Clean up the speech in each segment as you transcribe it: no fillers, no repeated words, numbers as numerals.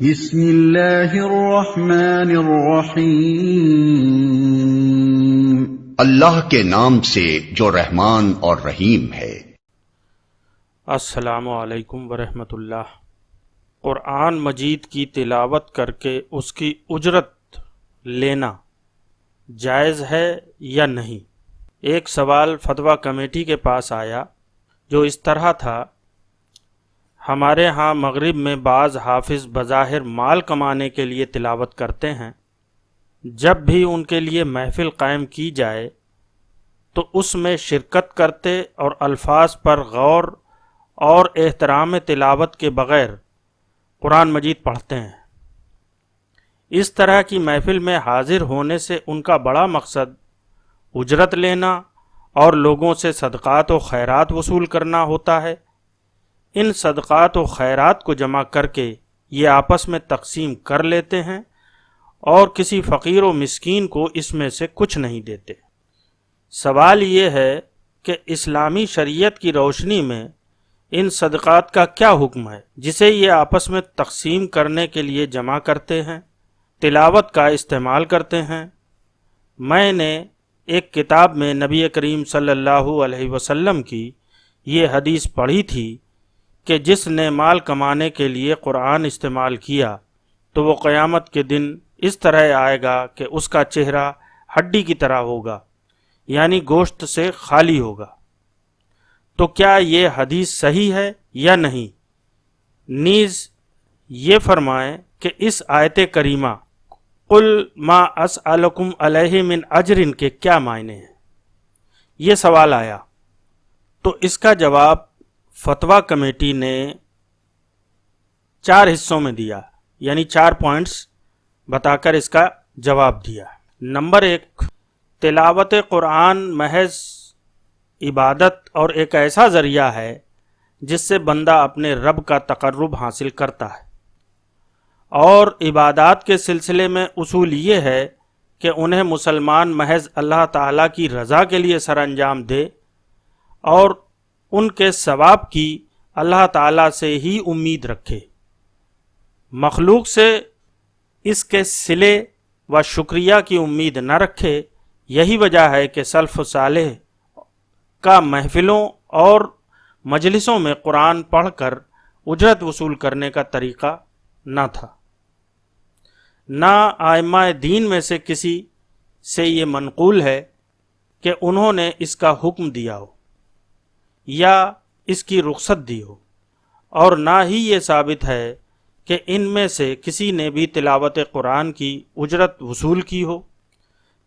بسم اللہ الرحمن الرحیم۔ اللہ کے نام سے جو رحمان اور رحیم ہے۔ السلام علیکم ورحمۃ اللہ۔ قرآن مجید کی تلاوت کر کے اس کی اجرت لینا جائز ہے یا نہیں؟ ایک سوال فتویٰ کمیٹی کے پاس آیا جو اس طرح تھا: ہمارے ہاں مغرب میں بعض حافظ بظاہر مال کمانے کے لیے تلاوت کرتے ہیں، جب بھی ان کے لیے محفل قائم کی جائے تو اس میں شرکت کرتے اور الفاظ پر غور اور احترام تلاوت کے بغیر قرآن مجید پڑھتے ہیں۔ اس طرح کی محفل میں حاضر ہونے سے ان کا بڑا مقصد اجرت لینا اور لوگوں سے صدقات و خیرات وصول کرنا ہوتا ہے۔ ان صدقات و خیرات کو جمع کر کے یہ آپس میں تقسیم کر لیتے ہیں اور کسی فقیر و مسکین کو اس میں سے کچھ نہیں دیتے۔ سوال یہ ہے کہ اسلامی شریعت کی روشنی میں ان صدقات کا کیا حکم ہے جسے یہ آپس میں تقسیم کرنے کے لیے جمع کرتے ہیں، تلاوت کا استعمال کرتے ہیں؟ میں نے ایک کتاب میں نبی کریم صلی اللہ علیہ وسلم کی یہ حدیث پڑھی تھی کہ جس نے مال کمانے کے لیے قرآن استعمال کیا تو وہ قیامت کے دن اس طرح آئے گا کہ اس کا چہرہ ہڈی کی طرح ہوگا، یعنی گوشت سے خالی ہوگا۔ تو کیا یہ حدیث صحیح ہے یا نہیں؟ نیز یہ فرمائیں کہ اس آیت کریمہ قل ما اسألکم علیہ من اجر کے کیا معنی ہیں؟ یہ سوال آیا تو اس کا جواب فتویٰ کمیٹی نے 4 حصوں میں دیا، یعنی 4 پوائنٹس بتا کر اس کا جواب دیا۔ نمبر 1، تلاوت قرآن محض عبادت اور ایک ایسا ذریعہ ہے جس سے بندہ اپنے رب کا تقرب حاصل کرتا ہے، اور عبادات کے سلسلے میں اصول یہ ہے کہ انہیں مسلمان محض اللہ تعالیٰ کی رضا کے لیے سر انجام دے اور ان کے ثواب کی اللہ تعالیٰ سے ہی امید رکھے، مخلوق سے اس کے صلے و شکریہ کی امید نہ رکھے۔ یہی وجہ ہے کہ سلف صالح کا محفلوں اور مجلسوں میں قرآن پڑھ کر اجرت وصول کرنے کا طریقہ نہ تھا، نہ ائمہ دین میں سے کسی سے یہ منقول ہے کہ انہوں نے اس کا حکم دیا ہو یا اس کی رخصت دی ہو، اور نہ ہی یہ ثابت ہے کہ ان میں سے کسی نے بھی تلاوت قرآن کی اجرت وصول کی ہو،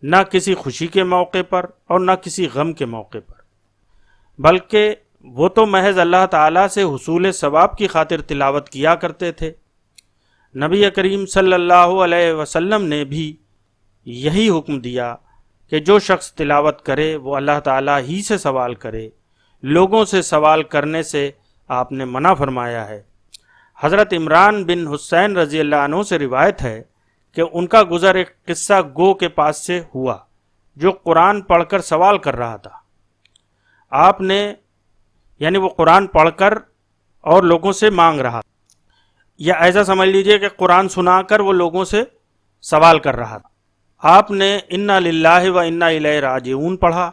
نہ کسی خوشی کے موقع پر اور نہ کسی غم کے موقع پر، بلکہ وہ تو محض اللہ تعالیٰ سے حصول ثواب کی خاطر تلاوت کیا کرتے تھے۔ نبی کریم صلی اللہ علیہ وسلم نے بھی یہی حکم دیا کہ جو شخص تلاوت کرے وہ اللہ تعالیٰ ہی سے سوال کرے، لوگوں سے سوال کرنے سے آپ نے منع فرمایا ہے۔ حضرت عمران بن حسین رضی اللہ عنہ سے روایت ہے کہ ان کا گزر ایک قصہ گو کے پاس سے ہوا جو قرآن پڑھ کر سوال کر رہا تھا۔ آپ نے یعنی وہ قرآن پڑھ کر اور لوگوں سے مانگ رہا، یا ایسا سمجھ لیجئے کہ قرآن سنا کر وہ لوگوں سے سوال کر رہا تھا۔ آپ نے انا للہ و انا الیہ راجعون پڑھا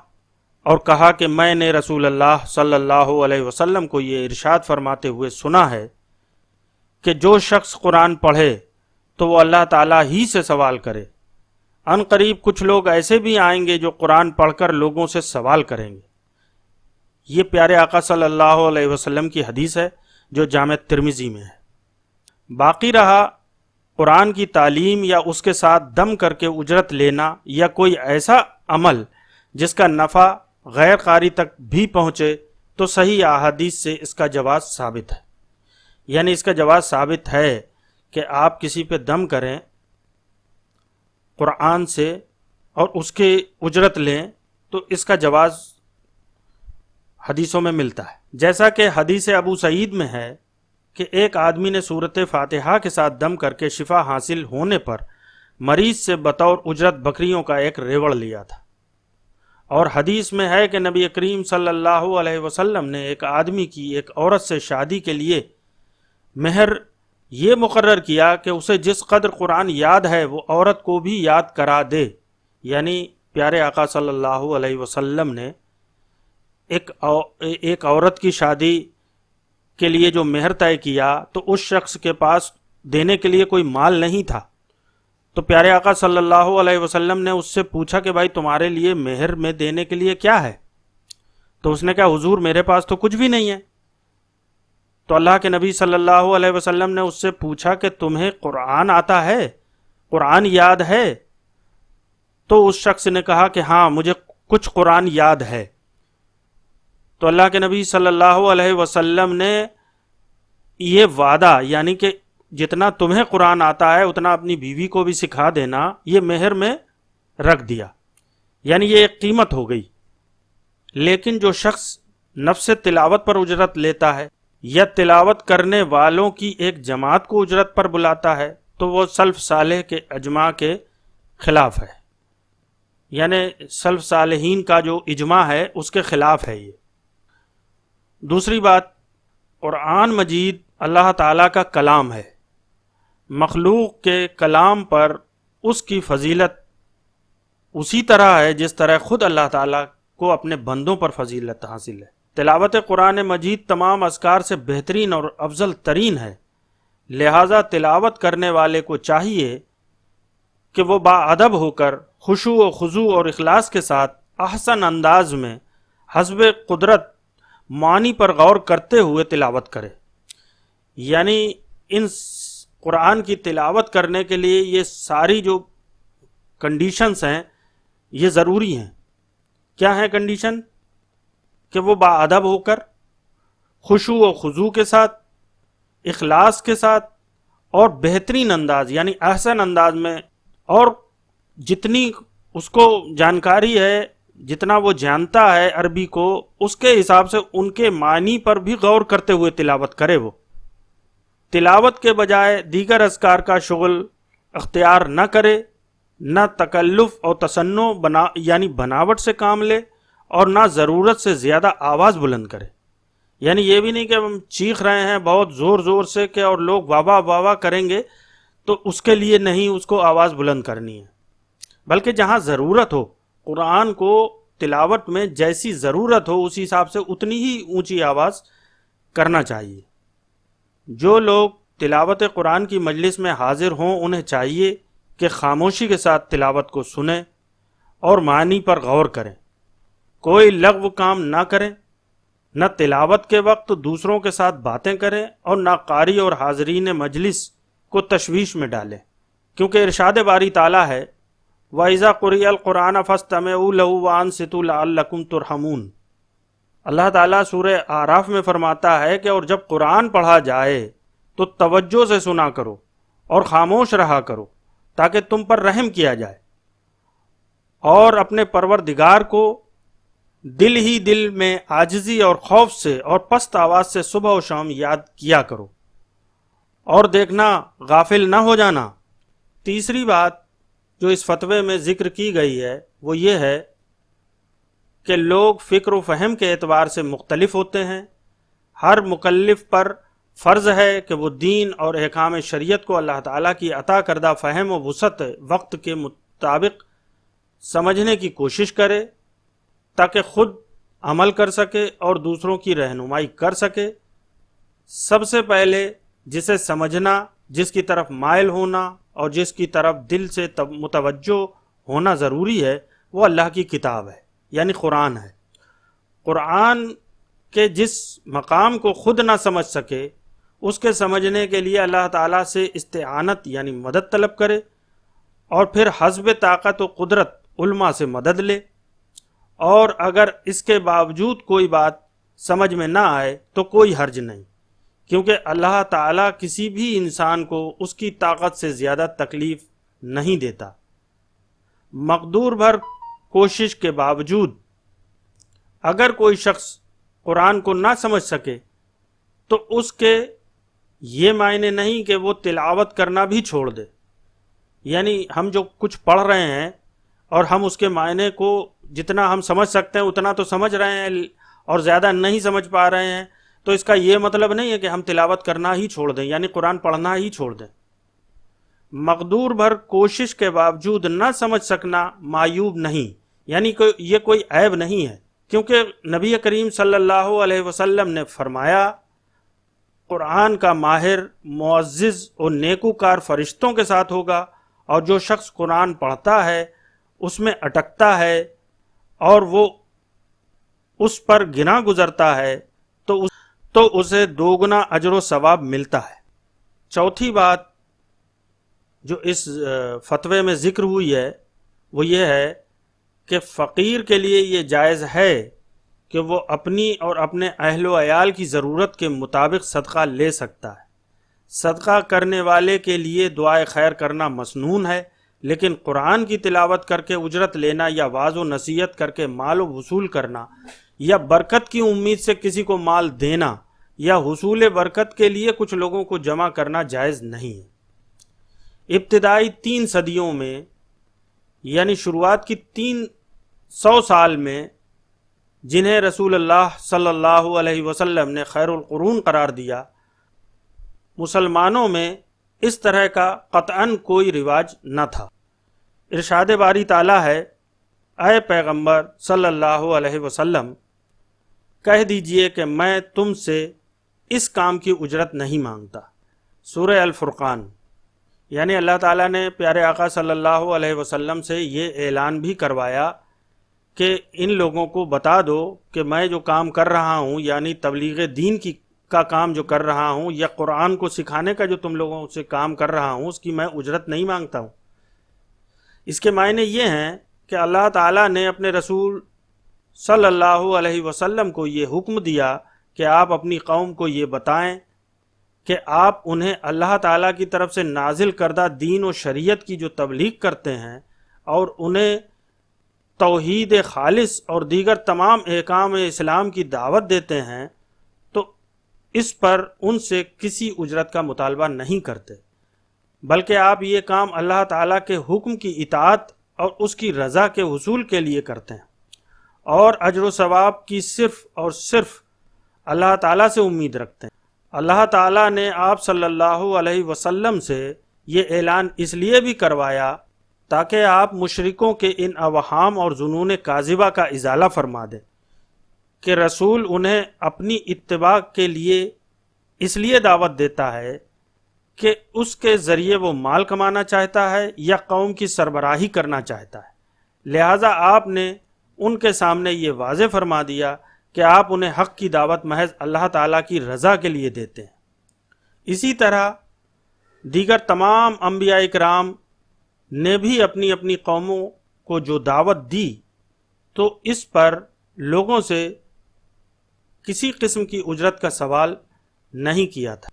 اور کہا کہ میں نے رسول اللہ صلی اللہ علیہ وسلم کو یہ ارشاد فرماتے ہوئے سنا ہے کہ جو شخص قرآن پڑھے تو وہ اللہ تعالیٰ ہی سے سوال کرے۔ ان قریب کچھ لوگ ایسے بھی آئیں گے جو قرآن پڑھ کر لوگوں سے سوال کریں گے۔ یہ پیارے آقا صلی اللہ علیہ وسلم کی حدیث ہے جو جامع ترمذی میں ہے۔ باقی رہا قرآن کی تعلیم یا اس کے ساتھ دم کر کے اجرت لینا یا کوئی ایسا عمل جس کا نفع غیر قاری تک بھی پہنچے، تو صحیح احادیث سے اس کا جواز ثابت ہے، یعنی اس کا جواز ثابت ہے کہ آپ کسی پہ دم کریں قرآن سے اور اس کی اجرت لیں، تو اس کا جواز حدیثوں میں ملتا ہے۔ جیسا کہ حدیث ابو سعید میں ہے کہ ایک آدمی نے سورۃ فاتحہ کے ساتھ دم کر کے شفا حاصل ہونے پر مریض سے بطور اجرت بکریوں کا ایک ریوڑ لیا تھا، اور حدیث میں ہے کہ نبی کریم صلی اللہ علیہ وسلم نے ایک آدمی کی ایک عورت سے شادی کے لیے مہر یہ مقرر کیا کہ اسے جس قدر قرآن یاد ہے وہ عورت کو بھی یاد کرا دے، یعنی پیارے آقا صلی اللہ علیہ وسلم نے ایک عورت کی شادی کے لیے جو مہر طے کیا تو اس شخص کے پاس دینے کے لیے کوئی مال نہیں تھا، تو پیارے آقا صلی اللہ علیہ وسلم نے اس سے پوچھا کہ بھائی تمہارے لیے مہر میں دینے کے لیے کیا ہے؟ تو اس نے کہا حضور میرے پاس تو کچھ بھی نہیں ہے۔ تو اللہ کے نبی صلی اللہ علیہ وسلم نے اس سے پوچھا کہ تمہیں قرآن آتا ہے، قرآن یاد ہے؟ تو اس شخص نے کہا کہ ہاں مجھے کچھ قرآن یاد ہے۔ تو اللہ کے نبی صلی اللہ علیہ وسلم نے یہ وعدہ، یعنی کہ جتنا تمہیں قرآن آتا ہے اتنا اپنی بیوی کو بھی سکھا دینا، یہ مہر میں رکھ دیا، یعنی یہ ایک قیمت ہو گئی۔ لیکن جو شخص نفس تلاوت پر اجرت لیتا ہے یا تلاوت کرنے والوں کی ایک جماعت کو اجرت پر بلاتا ہے تو وہ سلف صالح کے اجماع کے خلاف ہے، یعنی سلف صالحین کا جو اجماع ہے اس کے خلاف ہے یہ۔ دوسری بات، قرآن مجید اللہ تعالیٰ کا کلام ہے، مخلوق کے کلام پر اس کی فضیلت اسی طرح ہے جس طرح خود اللہ تعالیٰ کو اپنے بندوں پر فضیلت حاصل ہے۔ تلاوت قرآن مجید تمام اذکار سے بہترین اور افضل ترین ہے، لہٰذا تلاوت کرنے والے کو چاہیے کہ وہ باادب ہو کر خشوع و خضوع اور اخلاص کے ساتھ احسن انداز میں حسب قدرت معنی پر غور کرتے ہوئے تلاوت کرے۔ یعنی ان قرآن کی تلاوت کرنے کے لیے یہ ساری جو کنڈیشنز ہیں یہ ضروری ہیں۔ کیا ہیں کنڈیشن؟ کہ وہ باادب ہو کر خشوع و خضوع کے ساتھ، اخلاص کے ساتھ اور بہترین انداز یعنی احسن انداز میں، اور جتنی اس کو جانکاری ہے، جتنا وہ جانتا ہے عربی کو، اس کے حساب سے ان کے معنی پر بھی غور کرتے ہوئے تلاوت کرے۔ وہ تلاوت کے بجائے دیگر اذکار کا شغل اختیار نہ کرے، نہ تکلف اور تصنع یعنی بناوٹ سے کام لے، اور نہ ضرورت سے زیادہ آواز بلند کرے۔ یعنی یہ بھی نہیں کہ ہم چیخ رہے ہیں بہت زور زور سے کہ اور لوگ واہ واہ واہ واہ کریں گے، تو اس کے لیے نہیں اس کو آواز بلند کرنی ہے، بلکہ جہاں ضرورت ہو، قرآن کو تلاوت میں جیسی ضرورت ہو اسی حساب سے اتنی ہی اونچی آواز کرنا چاہیے۔ جو لوگ تلاوت قرآن کی مجلس میں حاضر ہوں انہیں چاہیے کہ خاموشی کے ساتھ تلاوت کو سنیں اور معنی پر غور کریں، کوئی لغو کام نہ کریں، نہ تلاوت کے وقت دوسروں کے ساتھ باتیں کریں، اور نہ قاری اور حاضرین مجلس کو تشویش میں ڈالیں، کیونکہ ارشاد باری تعالیٰ ہے وَإِذَا قُرِئَ الْقُرْآنَ فَاسْتَمِعُوا لَهُ وَأَنصِتُوا لَعَلَّكُمْ تُرْحَمُونَ۔ اللہ تعالیٰ سورہ اعراف میں فرماتا ہے کہ اور جب قرآن پڑھا جائے تو توجہ سے سنا کرو اور خاموش رہا کرو تاکہ تم پر رحم کیا جائے، اور اپنے پروردگار کو دل ہی دل میں عاجزی اور خوف سے اور پست آواز سے صبح و شام یاد کیا کرو، اور دیکھنا غافل نہ ہو جانا۔ تیسری بات جو اس فتوے میں ذکر کی گئی ہے وہ یہ ہے کہ لوگ فکر و فہم کے اعتبار سے مختلف ہوتے ہیں۔ ہر مکلف پر فرض ہے کہ وہ دین اور احکام شریعت کو اللہ تعالیٰ کی عطا کردہ فہم و وسعت وقت کے مطابق سمجھنے کی کوشش کرے تاکہ خود عمل کر سکے اور دوسروں کی رہنمائی کر سکے۔ سب سے پہلے جسے سمجھنا، جس کی طرف مائل ہونا اور جس کی طرف دل سے متوجہ ہونا ضروری ہے وہ اللہ کی کتاب ہے، یعنی قرآن ہے۔ قرآن کے جس مقام کو خود نہ سمجھ سکے اس کے سمجھنے کے لیے اللہ تعالیٰ سے استعانت یعنی مدد طلب کرے، اور پھر حسب طاقت و قدرت علماء سے مدد لے، اور اگر اس کے باوجود کوئی بات سمجھ میں نہ آئے تو کوئی حرج نہیں، کیونکہ اللہ تعالیٰ کسی بھی انسان کو اس کی طاقت سے زیادہ تکلیف نہیں دیتا۔ مقدور بھر کوشش کے باوجود اگر کوئی شخص قرآن کو نہ سمجھ سکے تو اس کے یہ معنی نہیں کہ وہ تلاوت کرنا بھی چھوڑ دے۔ یعنی ہم جو کچھ پڑھ رہے ہیں اور ہم اس کے معنی کو جتنا ہم سمجھ سکتے ہیں اتنا تو سمجھ رہے ہیں اور زیادہ نہیں سمجھ پا رہے ہیں، تو اس کا یہ مطلب نہیں ہے کہ ہم تلاوت کرنا ہی چھوڑ دیں، یعنی قرآن پڑھنا ہی چھوڑ دیں۔ مقدور بھر کوشش کے باوجود نہ سمجھ سکنا معیوب نہیں، یعنی یہ کوئی عیب نہیں ہے، کیونکہ نبی کریم صلی اللہ علیہ وسلم نے فرمایا قرآن کا ماہر معزز اور نیکوکار فرشتوں کے ساتھ ہوگا، اور جو شخص قرآن پڑھتا ہے اس میں اٹکتا ہے اور وہ اس پر گناہ گزرتا ہے تو اسے دوگنا اجر و ثواب ملتا ہے۔ چوتھی بات جو اس فتوے میں ذکر ہوئی ہے وہ یہ ہے کہ فقیر کے لیے یہ جائز ہے کہ وہ اپنی اور اپنے اہل و عیال کی ضرورت کے مطابق صدقہ لے سکتا ہے۔ صدقہ کرنے والے کے لیے دعائے خیر کرنا مسنون ہے، لیکن قرآن کی تلاوت کر کے اجرت لینا یا واعظ و نصیحت کر کے مال و وصول کرنا یا برکت کی امید سے کسی کو مال دینا یا حصول برکت کے لیے کچھ لوگوں کو جمع کرنا جائز نہیں ہے۔ ابتدائی 3 صدیوں میں، یعنی شروعات کی 300 سال میں، جنہیں رسول اللہ صلی اللہ علیہ وسلم نے خیر القرون قرار دیا، مسلمانوں میں اس طرح کا قطعاً کوئی رواج نہ تھا۔ ارشاد باری تعالیٰ ہے، اے پیغمبر صلی اللہ علیہ وسلم، کہہ دیجئے کہ میں تم سے اس کام کی اجرت نہیں مانگتا۔ سورہ الفرقان۔ یعنی اللہ تعالیٰ نے پیارے آقا صلی اللہ علیہ وسلم سے یہ اعلان بھی کروایا کہ ان لوگوں کو بتا دو کہ میں جو کام کر رہا ہوں، یعنی تبلیغ دین کا کام جو کر رہا ہوں یا قرآن کو سکھانے کا جو تم لوگوں سے کام کر رہا ہوں، اس کی میں اجرت نہیں مانگتا ہوں۔ اس کے معنی یہ ہیں کہ اللہ تعالیٰ نے اپنے رسول صلی اللہ علیہ وسلم کو یہ حکم دیا کہ آپ اپنی قوم کو یہ بتائیں کہ آپ انہیں اللہ تعالیٰ کی طرف سے نازل کردہ دین و شریعت کی جو تبلیغ کرتے ہیں اور انہیں توحید خالص اور دیگر تمام احکام اسلام کی دعوت دیتے ہیں، تو اس پر ان سے کسی اجرت کا مطالبہ نہیں کرتے، بلکہ آپ یہ کام اللہ تعالیٰ کے حکم کی اطاعت اور اس کی رضا کے حصول کے لیے کرتے ہیں، اور اجر و ثواب کی صرف اور صرف اللہ تعالیٰ سے امید رکھتے ہیں۔ اللہ تعالیٰ نے آپ صلی اللہ علیہ وسلم سے یہ اعلان اس لیے بھی کروایا تاکہ آپ مشرکوں کے ان اوہام اور ظنون کاذبہ کا ازالہ فرما دیں کہ رسول انہیں اپنی اتباع کے لیے اس لیے دعوت دیتا ہے کہ اس کے ذریعے وہ مال کمانا چاہتا ہے یا قوم کی سربراہی کرنا چاہتا ہے، لہٰذا آپ نے ان کے سامنے یہ واضح فرما دیا کہ آپ انہیں حق کی دعوت محض اللہ تعالیٰ کی رضا کے لیے دیتے ہیں۔ اسی طرح دیگر تمام انبیاء اکرام نے بھی اپنی اپنی قوموں کو جو دعوت دی تو اس پر لوگوں سے کسی قسم کی اجرت کا سوال نہیں کیا تھا۔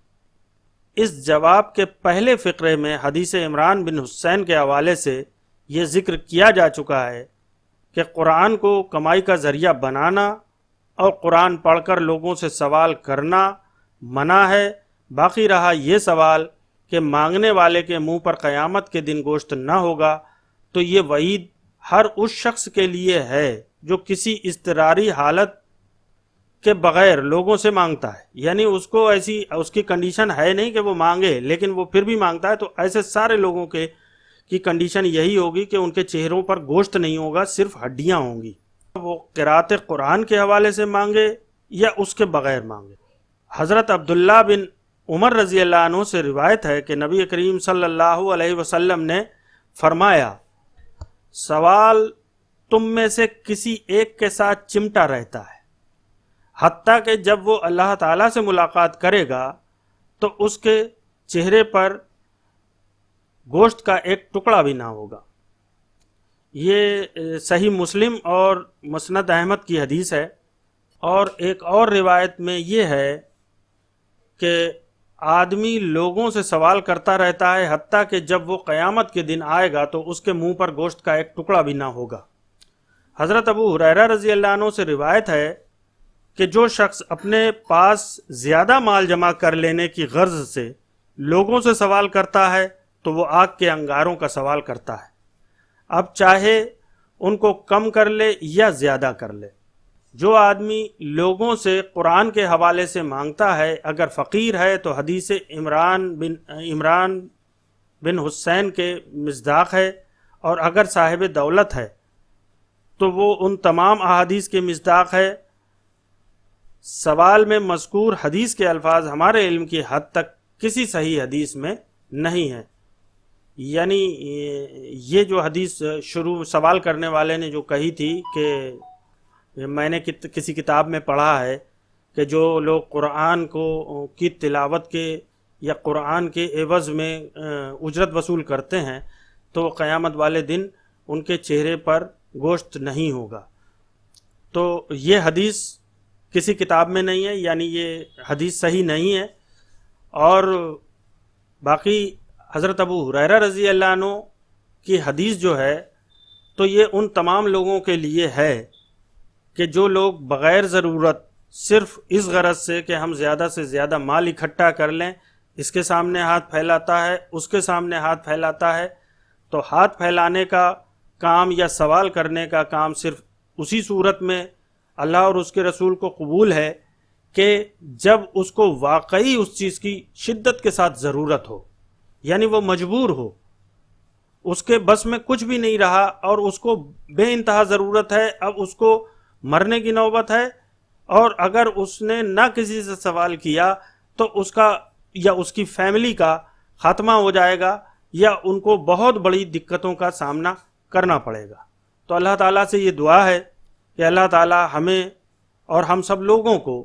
اس جواب کے پہلے فقرے میں حدیث عمران بن حسین کے حوالے سے یہ ذکر کیا جا چکا ہے کہ قرآن کو کمائی کا ذریعہ بنانا اور قرآن پڑھ کر لوگوں سے سوال کرنا منع ہے۔ باقی رہا یہ سوال کہ مانگنے والے کے منہ پر قیامت کے دن گوشت نہ ہوگا، تو یہ وعید ہر اس شخص کے لیے ہے جو کسی اضطراری حالت کے بغیر لوگوں سے مانگتا ہے، یعنی اس کو ایسی اس کی کنڈیشن ہے نہیں کہ وہ مانگے لیکن وہ پھر بھی مانگتا ہے، تو ایسے سارے لوگوں کی کنڈیشن یہی ہوگی کہ ان کے چہروں پر گوشت نہیں ہوگا، صرف ہڈیاں ہوں گی، وہ قرات قرآن کے حوالے سے مانگے یا اس کے بغیر مانگے۔ حضرت عبداللہ بن عمر رضی اللہ عنہ سے روایت ہے کہ نبی کریم صلی اللہ علیہ وسلم نے فرمایا، سوال تم میں سے کسی ایک کے ساتھ چمٹا رہتا ہے، حتیٰ کہ جب وہ اللہ تعالیٰ سے ملاقات کرے گا تو اس کے چہرے پر گوشت کا ایک ٹکڑا بھی نہ ہوگا۔ یہ صحیح مسلم اور مسند احمد کی حدیث ہے۔ اور ایک اور روایت میں یہ ہے کہ آدمی لوگوں سے سوال کرتا رہتا ہے حتیٰ کہ جب وہ قیامت کے دن آئے گا تو اس کے منہ پر گوشت کا ایک ٹکڑا بھی نہ ہوگا۔ حضرت ابو ہریرہ رضی اللہ عنہ سے روایت ہے کہ جو شخص اپنے پاس زیادہ مال جمع کر لینے کی غرض سے لوگوں سے سوال کرتا ہے تو وہ آگ کے انگاروں کا سوال کرتا ہے، اب چاہے ان کو کم کر لے یا زیادہ کر لے۔ جو آدمی لوگوں سے قرآن کے حوالے سے مانگتا ہے، اگر فقیر ہے تو حدیث عمران بن حسین کے مصداق ہے، اور اگر صاحب دولت ہے تو وہ ان تمام احادیث کے مصداق ہے۔ سوال میں مذکور حدیث کے الفاظ ہمارے علم کی حد تک کسی صحیح حدیث میں نہیں ہیں۔ یعنی یہ جو حدیث شروع سوال کرنے والے نے جو کہی تھی کہ میں نے کسی کتاب میں پڑھا ہے کہ جو لوگ قرآن کی تلاوت کے یا قرآن کے عوض میں اجرت وصول کرتے ہیں تو قیامت والے دن ان کے چہرے پر گوشت نہیں ہوگا، تو یہ حدیث کسی کتاب میں نہیں ہے، یعنی یہ حدیث صحیح نہیں ہے۔ اور باقی حضرت ابو ہریرہ رضی اللہ عنہ کی حدیث جو ہے تو یہ ان تمام لوگوں کے لیے ہے کہ جو لوگ بغیر ضرورت صرف اس غرض سے کہ ہم زیادہ سے زیادہ مال اکٹھا کر لیں، اس کے سامنے ہاتھ پھیلاتا ہے، اس کے سامنے ہاتھ پھیلاتا ہے، تو ہاتھ پھیلانے کا کام یا سوال کرنے کا کام صرف اسی صورت میں اللہ اور اس کے رسول کو قبول ہے کہ جب اس کو واقعی اس چیز کی شدت کے ساتھ ضرورت ہو، یعنی وہ مجبور ہو، اس کے بس میں کچھ بھی نہیں رہا اور اس کو بے انتہا ضرورت ہے، اب اس کو مرنے کی نوبت ہے، اور اگر اس نے نہ کسی سے سوال کیا تو اس کا یا اس کی فیملی کا خاتمہ ہو جائے گا، یا ان کو بہت بڑی دقتوں کا سامنا کرنا پڑے گا۔ تو اللہ تعالیٰ سے یہ دعا ہے کہ اللہ تعالیٰ ہمیں اور ہم سب لوگوں کو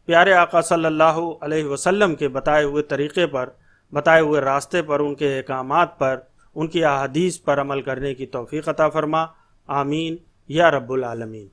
پیارے آقا صلی اللہ علیہ وسلم کے بتائے ہوئے طریقے پر، بتائے ہوئے راستے پر، ان کے احکامات پر، ان کی احادیث پر عمل کرنے کی توفیق عطا فرما۔ آمین یا رب العالمین۔